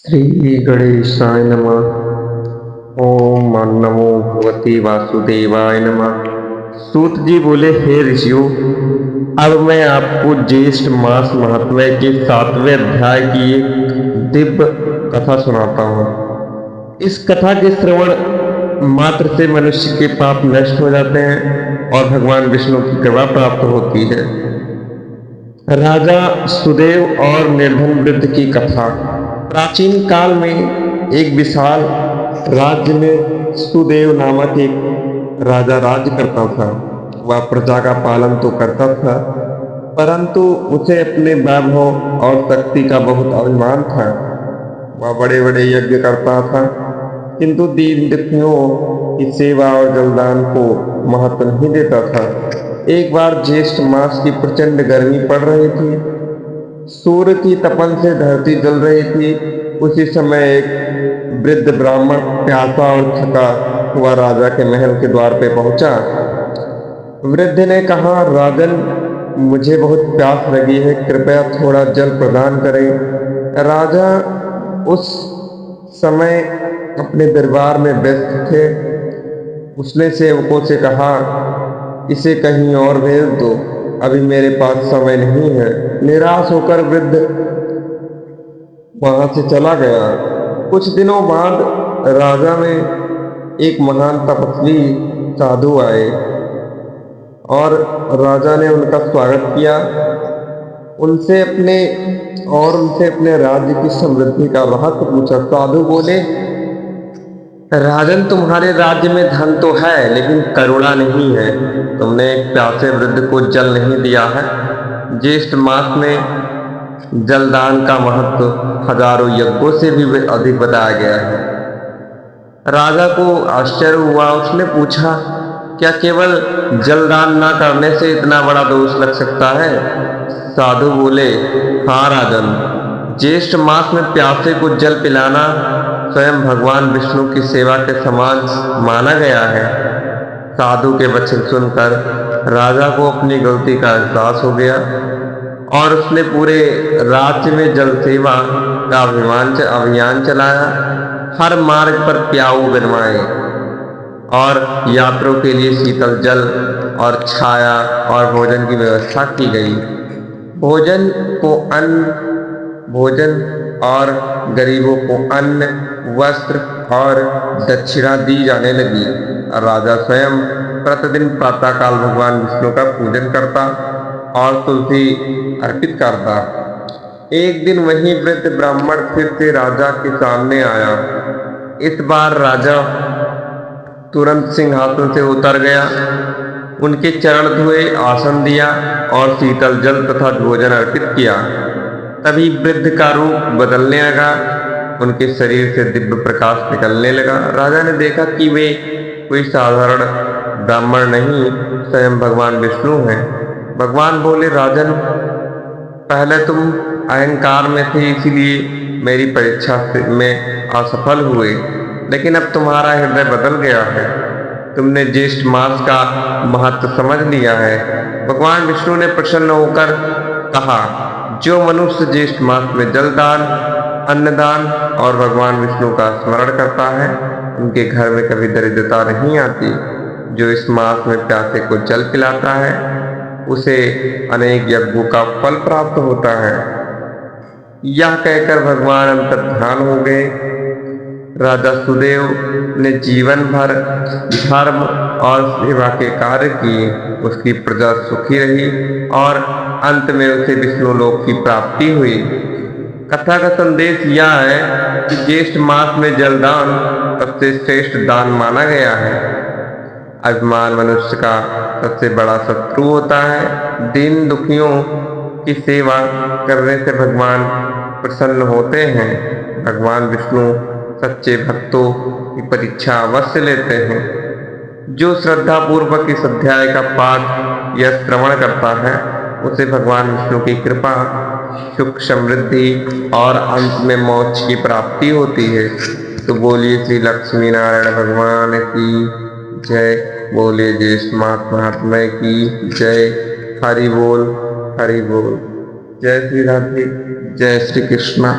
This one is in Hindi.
श्री गणेशाय नमः। ओम नमो भगवते वासुदेवाय नमः। सूत जी बोले, हे ऋषियों, अब मैं आपको ज्येष्ठ मास महात्म्य के 7वें अध्याय की एक दिव्य कथा सुनाता हूँ। इस कथा के श्रवण मात्र से मनुष्य के पाप नष्ट हो जाते हैं और भगवान विष्णु की कृपा प्राप्त होती है। राजा सुदेव और निर्धन वृद्ध की कथा। प्राचीन काल में एक विशाल राज्य में सुदेव नामक एक राजा राज्य करता था। वह प्रजा का पालन तो करता था, परंतु उसे अपने वैभव और शक्ति का बहुत अभिमान था। वह बड़े बड़े यज्ञ करता था, किंतु दीन दुखियों की सेवा और जलदान को महत्व नहीं देता था। एक बार ज्येष्ठ मास की प्रचंड गर्मी पड़ रही थी। सूर्य की तपन से धरती जल रही थी। उसी समय एक वृद्ध ब्राह्मण प्यासा और थका हुआ राजा के महल के द्वार पे पहुंचा। वृद्ध ने कहा, राजन, मुझे बहुत प्यास लगी है, कृपया थोड़ा जल प्रदान करें। राजा उस समय अपने दरबार में व्यस्त थे। उसने सेवकों से कहा, इसे कहीं और भेज दो, अभी मेरे पास समय नहीं है। निराश होकर वृद्ध वहां से चला गया। कुछ दिनों बाद राजा में एक महान तपस्वी साधु आए और राजा ने उनका स्वागत किया। उनसे अपने राज्य की समृद्धि का रहस्य पूछा। साधु बोले, राजन, तुम्हारे राज्य में धन तो है, लेकिन करुणा नहीं है। तुमने एक प्यासे वृद्ध को जल नहीं दिया है। ज्येष्ठ मास में जलदान का महत्व हजारों यज्ञों से भी अधिक बताया गया है। राजा को आश्चर्य हुआ। उसने पूछा, क्या केवल जलदान न करने से इतना बड़ा दोष लग सकता है? साधु बोले, हाँ राजन, ज्येष्ठ मास में प्यासे को जल पिलाना स्वयं भगवान विष्णु की सेवा के समान माना गया है। साधु के वचन सुनकर राजा को अपनी गलती का एहसास हो गया और उसने पूरे राज्य में जल सेवा का अभियान चलाया। हर मार्ग पर प्याऊ बनवाए और यात्रियों के लिए शीतल जल और छाया और भोजन की व्यवस्था की गई। भोजन और गरीबों को अन्न, वस्त्र और दक्षिणा दी जाने लगी। राजा स्वयं प्रतिदिन प्रातःकाल भगवान विष्णु का पूजन करता और तुलसी अर्पित करता। एक दिन वही वृद्ध ब्राह्मण फिर से राजा के सामने आया। इस बार राजा तुरंत सिंहासन से उतर गया, उनके चरण धोए, आसन दिया और शीतल जल तथा भोजन अर्पित किया। तभी वृद्ध का रूप बदलने लगा, उनके शरीर से दिव्य प्रकाश निकलने लगा। राजा ने देखा कि वे कोई साधारण ब्राह्मण नहीं, स्वयं भगवान विष्णु हैं। भगवान बोले, राजन, पहले तुम अहंकार में थे, इसीलिए मेरी परीक्षा में असफल हुए, लेकिन अब तुम्हारा हृदय बदल गया है। तुमने ज्येष्ठ मास का महत्व समझ लिया है। भगवान विष्णु ने प्रसन्न होकर कहा, जो मनुष्य ज्येष्ठ मास में जलदान, अन्नदान और भगवान विष्णु का स्मरण करता है, उनके घर में कभी दरिद्रता नहीं आती। जो इस मास में प्यासे को जल पिलाता है, उसे अनेक यज्ञों का फल प्राप्त होता है। यह कहकर भगवान अंतर्ध्यान हो गए। राजा सुदेव ने जीवन भर धर्म और सेवा के कार्य किए। उसकी प्रजा सुखी रही और अंत में उसे विष्णु लोक की प्राप्ति हुई। कथा का संदेश यह है कि ज्येष्ठ मास में जलदान सबसे श्रेष्ठ दान माना गया है। अभिमान मनुष्य का सबसे बड़ा शत्रु होता है। दीन दुखियों की सेवा करने से भगवान प्रसन्न होते हैं। भगवान विष्णु सच्चे भक्तों की परीक्षा अवश्य लेते हैं। जो श्रद्धा पूर्वक इस अध्याय का पाठ या श्रवण करता है, उसे भगवान विष्णु की कृपा, सुख, समृद्धि और अंत में मोक्ष की प्राप्ति होती है। तो बोलिए श्री लक्ष्मी नारायण भगवान की जय। बोलिए ज्येष्ठ मास महात्म्य की जय। हरि बोल, हरि बोल। जय श्री राधे, जय श्री कृष्णा।